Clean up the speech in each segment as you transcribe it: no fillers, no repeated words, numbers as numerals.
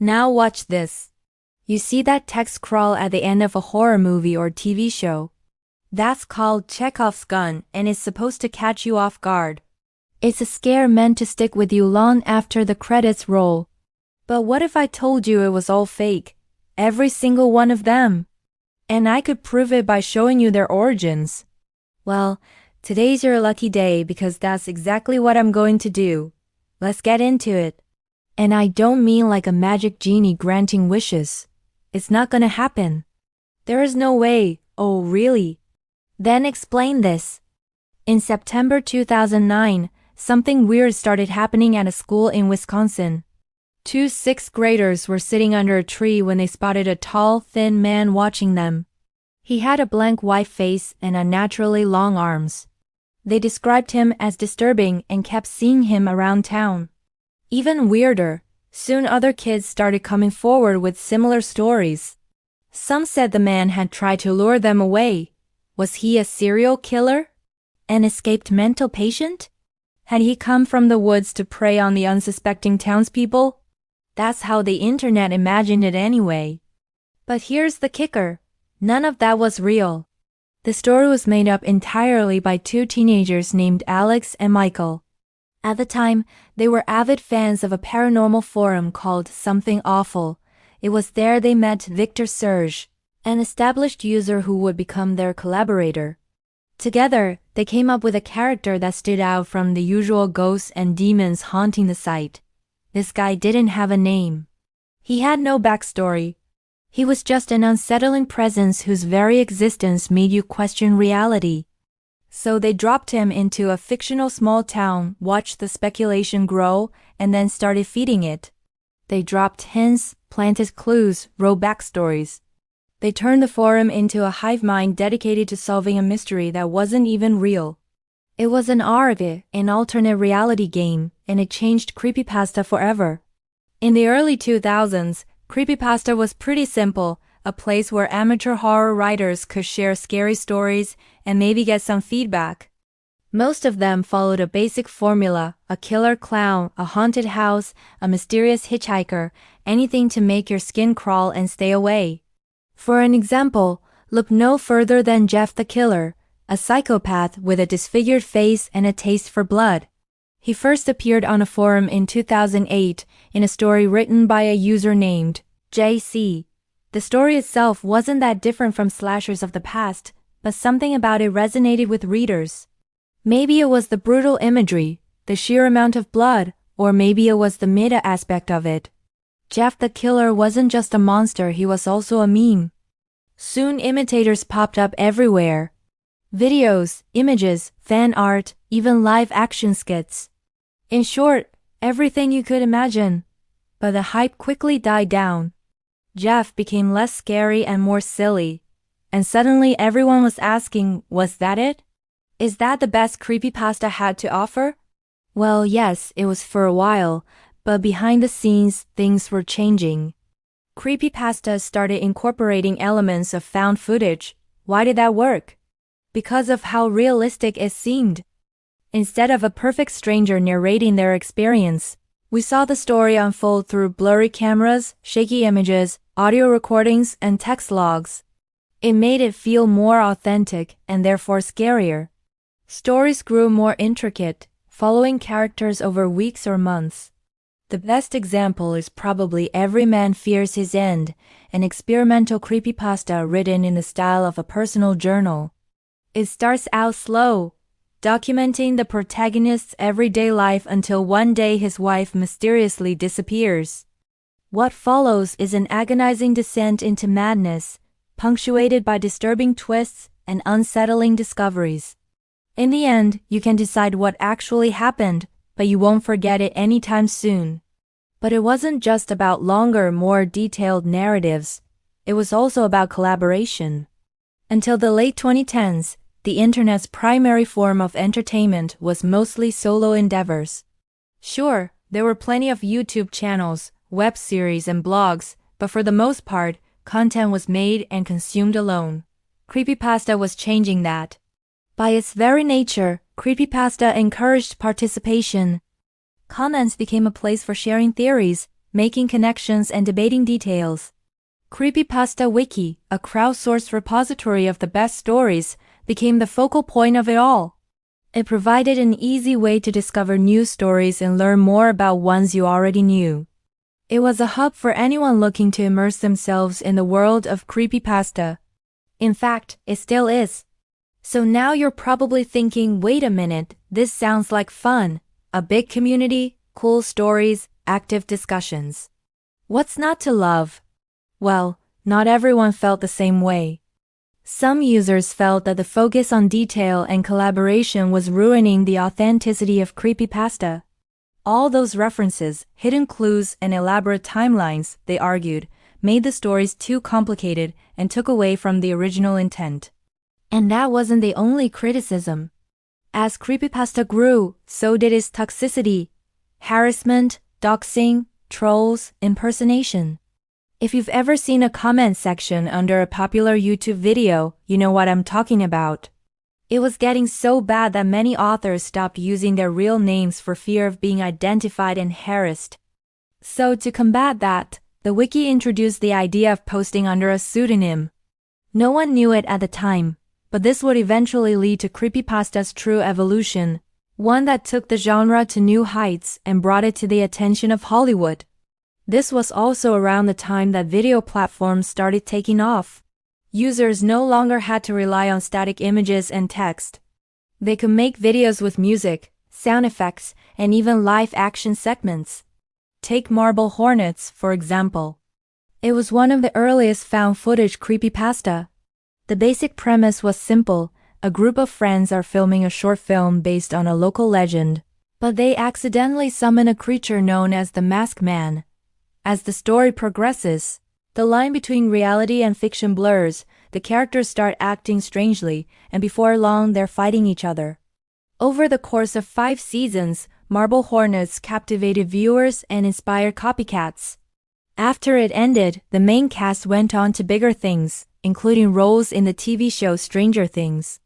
Now watch this. You see that text crawl at the end of a horror movie or TV show? That's called Chekhov's gun and is supposed to catch you off guard. It's a scare meant to stick with you long after the credits roll. But what if I told you it was all fake? Every single one of them. And I could prove it by showing you their origins. Well, today's your lucky day because that's exactly what I'm going to do. Let's get into it. And I don't mean like a magic genie granting wishes. It's not gonna happen. There is no way. Oh, really? Then explain this. In September 2009, something weird started happening at a school in Wisconsin. Two sixth graders were sitting under a tree when they spotted a tall, thin man watching them. He had a blank white face and unnaturally long arms. They described him as disturbing and kept seeing him around town. Even weirder, soon other kids started coming forward with similar stories. Some said the man had tried to lure them away. Was he a serial killer? An escaped mental patient? Had he come from the woods to prey on the unsuspecting townspeople? That's how the internet imagined it anyway. But here's the kicker. None of that was real. The story was made up entirely by two teenagers named Alex and Michael. At the time, they were avid fans of a paranormal forum called Something Awful. It was there they met Victor Serge, an established user who would become their collaborator. Together, they came up with a character that stood out from the usual ghosts and demons haunting the site. This guy didn't have a name. He had no backstory. He was just an unsettling presence whose very existence made you question reality. So they dropped him into a fictional small town, watched the speculation grow, and then started feeding it. They dropped hints, planted clues, wrote backstories. They turned the forum into a hive mind dedicated to solving a mystery that wasn't even real. It was an ARG, an alternate reality game, and it changed Creepypasta forever. In the early 2000s, Creepypasta was pretty simple, a place where amateur horror writers could share scary stories and maybe get some feedback. Most of them followed a basic formula, a killer clown, a haunted house, a mysterious hitchhiker, anything to make your skin crawl and stay away. For an example, look no further than Jeff the Killer, a psychopath with a disfigured face and a taste for blood. He first appeared on a forum in 2008 in a story written by a user named JC. The story itself wasn't that different from slashers of the past, but something about it resonated with readers. Maybe it was the brutal imagery, the sheer amount of blood, or maybe it was the meta aspect of it. Jeff the Killer wasn't just a monster, he was also a meme. Soon imitators popped up everywhere. Videos, images, fan art, even live action skits. In short, everything you could imagine. But the hype quickly died down. Jeff became less scary and more silly. And suddenly everyone was asking, was that it? Is that the best Creepypasta had to offer? Well, yes, it was for a while, but behind the scenes, things were changing. Creepypastas started incorporating elements of found footage. Why did that work? Because of how realistic it seemed. Instead of a perfect stranger narrating their experience, we saw the story unfold through blurry cameras, shaky images, audio recordings, and text logs. It made it feel more authentic and therefore scarier. Stories grew more intricate, following characters over weeks or months. The best example is probably Every Man Fears His End, an experimental creepypasta written in the style of a personal journal. It starts out slow, documenting the protagonist's everyday life until one day his wife mysteriously disappears. What follows is an agonizing descent into madness, punctuated by disturbing twists and unsettling discoveries. In the end, you can decide what actually happened, but you won't forget it anytime soon. But it wasn't just about longer, more detailed narratives. It was also about collaboration. Until the late 2010s, the internet's primary form of entertainment was mostly solo endeavors. Sure, there were plenty of YouTube channels, web series, and blogs, but for the most part, content was made and consumed alone. Creepypasta was changing that. By its very nature, Creepypasta encouraged participation. Comments became a place for sharing theories, making connections and debating details. Creepypasta Wiki, a crowdsourced repository of the best stories, became the focal point of it all. It provided an easy way to discover new stories and learn more about ones you already knew. It was a hub for anyone looking to immerse themselves in the world of creepypasta. In fact, it still is. So now you're probably thinking, wait a minute, this sounds like fun. A big community, cool stories, active discussions. What's not to love? Well, not everyone felt the same way. Some users felt that the focus on detail and collaboration was ruining the authenticity of creepypasta. All those references, hidden clues, and elaborate timelines, they argued, made the stories too complicated and took away from the original intent. And that wasn't the only criticism. As creepypasta grew, so did its toxicity, harassment, doxing, trolls, impersonation. If you've ever seen a comment section under a popular YouTube video, you know what I'm talking about. It was getting so bad that many authors stopped using their real names for fear of being identified and harassed. So to combat that, the wiki introduced the idea of posting under a pseudonym. No one knew it at the time, but this would eventually lead to creepypasta's true evolution, one that took the genre to new heights and brought it to the attention of Hollywood. This was also around the time that video platforms started taking off. Users no longer had to rely on static images and text. They could make videos with music, sound effects, and even live action segments. Take Marble Hornets, for example. It was one of the earliest found footage creepypasta. The basic premise was simple. A group of friends are filming a short film based on a local legend, but they accidentally summon a creature known as the Masked Man. As the story progresses, the line between reality and fiction blurs, the characters start acting strangely, and before long they're fighting each other. Over the course of 5 seasons, Marble Hornets captivated viewers and inspired copycats. After it ended, the main cast went on to bigger things, including roles in the TV show Stranger Things.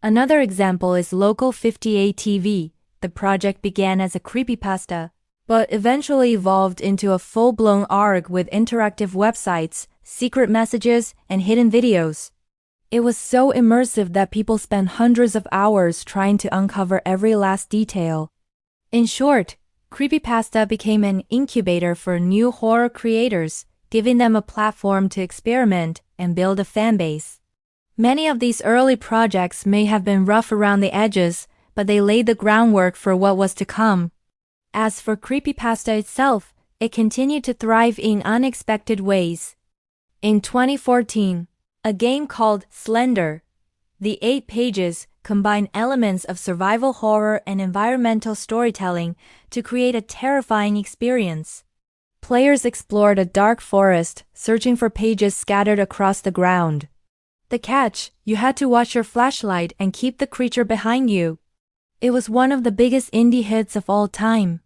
Another example is Local 58 TV. The project began as a creepypasta, but eventually evolved into a full-blown ARG with interactive websites, secret messages, and hidden videos. It was so immersive that people spent hundreds of hours trying to uncover every last detail. In short, creepypasta became an incubator for new horror creators, giving them a platform to experiment and build a fanbase. Many of these early projects may have been rough around the edges, but they laid the groundwork for what was to come. As for creepypasta itself, it continued to thrive in unexpected ways. In 2014, a game called Slender, the 8 pages combined elements of survival horror and environmental storytelling to create a terrifying experience. Players explored a dark forest, searching for pages scattered across the ground. The catch, you had to watch your flashlight and keep the creature behind you. It was one of the biggest indie hits of all time.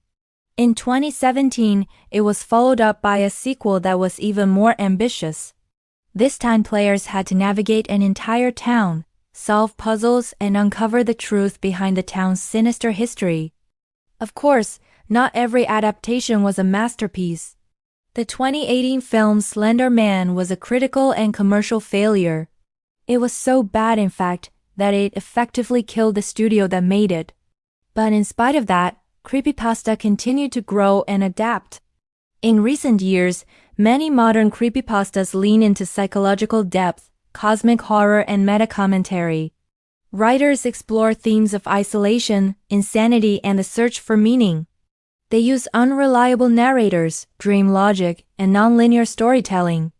In 2017, it was followed up by a sequel that was even more ambitious. This time players had to navigate an entire town, solve puzzles, and uncover the truth behind the town's sinister history. Of course, not every adaptation was a masterpiece. The 2018 film Slender Man was a critical and commercial failure. It was so bad, in fact, that it effectively killed the studio that made it. But in spite of that, creepypasta continued to grow and adapt. In recent years, many modern creepypastas lean into psychological depth, cosmic horror, and meta-commentary. Writers explore themes of isolation, insanity, and the search for meaning. They use unreliable narrators, dream logic, and nonlinear storytelling.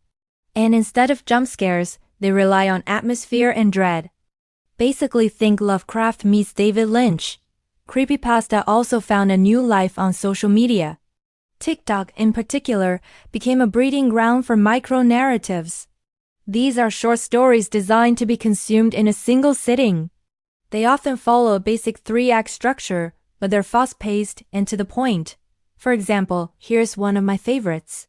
And instead of jump scares, they rely on atmosphere and dread. Basically think Lovecraft meets David Lynch. Creepypasta also found a new life on social media. TikTok, in particular, became a breeding ground for micro-narratives. These are short stories designed to be consumed in a single sitting. They often follow a basic 3-act structure, but they're fast-paced and to the point. For example, here's one of my favorites.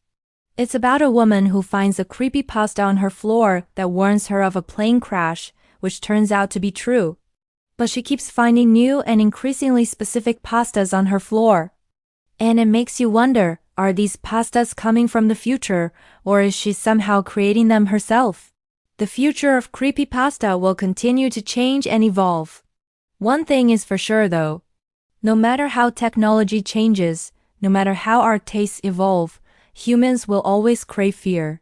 It's about a woman who finds a creepypasta on her floor that warns her of a plane crash, which turns out to be true. But she keeps finding new and increasingly specific pastas on her floor. And it makes you wonder, Are these pastas coming from the future, or is she somehow creating them herself? The future of creepypasta will continue to change and evolve. One thing is for sure though. No matter how technology changes, no matter how our tastes evolve, humans will always crave fear.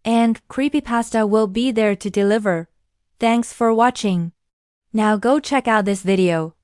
And creepypasta will be there to deliver. Thanks for watching. Now go check out this video.